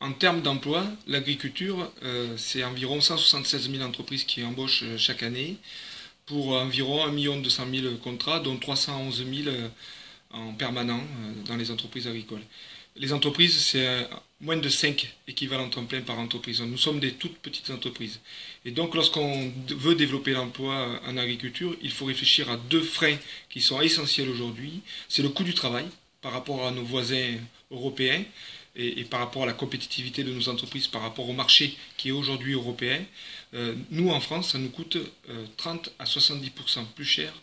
En termes d'emploi, l'agriculture, c'est environ 176 000 entreprises qui embauchent chaque année pour environ 1 200 000 contrats, dont 311 000 en permanent dans les entreprises agricoles. Les entreprises, c'est moins de 5 équivalents temps plein par entreprise. Nous sommes des toutes petites entreprises. Et donc, lorsqu'on veut développer l'emploi en agriculture, il faut réfléchir à deux freins qui sont essentiels aujourd'hui. C'est le coût du travail par rapport à nos voisins européens et par rapport à la compétitivité de nos entreprises par rapport au marché qui est aujourd'hui européen. Nous, en France, ça nous coûte 30 à 70% plus cher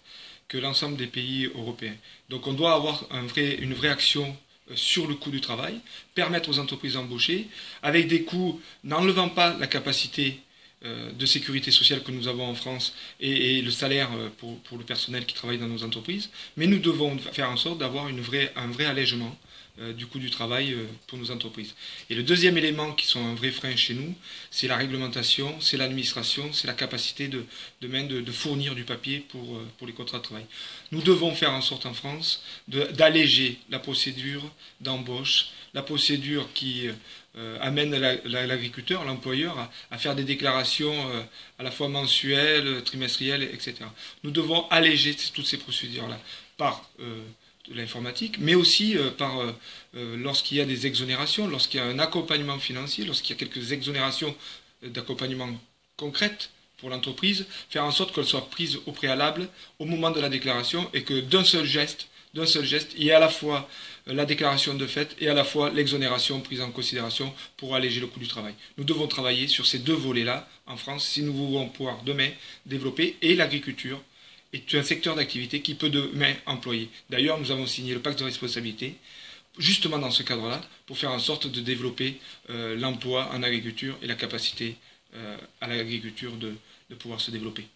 que l'ensemble des pays européens. Donc on doit avoir une vraie action sur le coût du travail, permettre aux entreprises d'embaucher, avec des coûts n'enlevant pas la capacité de sécurité sociale que nous avons en France et le salaire pour le personnel qui travaille dans nos entreprises, mais nous devons faire en sorte d'avoir un vrai allègement du coût du travail pour nos entreprises. Et le deuxième élément qui sont un vrai frein chez nous, c'est la réglementation, c'est l'administration, c'est la capacité de fournir du papier pour les contrats de travail. Nous devons faire en sorte en France d'alléger la procédure d'embauche, la procédure qui amène l'agriculteur, l'employeur, à faire des déclarations à la fois mensuelles, trimestrielles, etc. Nous devons alléger toutes ces procédures-là par de l'informatique, mais aussi lorsqu'il y a des exonérations, lorsqu'il y a un accompagnement financier, lorsqu'il y a quelques exonérations d'accompagnement concrètes pour l'entreprise, faire en sorte qu'elles soient prises au préalable, au moment de la déclaration, et que d'un seul geste, il y ait à la fois la déclaration de fait et à la fois l'exonération prise en considération pour alléger le coût du travail. Nous devons travailler sur ces deux volets-là en France si nous voulons pouvoir demain développer, et l'agriculture est un secteur d'activité qui peut demain employer. D'ailleurs, nous avons signé le pacte de responsabilité, justement dans ce cadre-là, pour faire en sorte de développer l'emploi en agriculture et la capacité à l'agriculture de pouvoir se développer.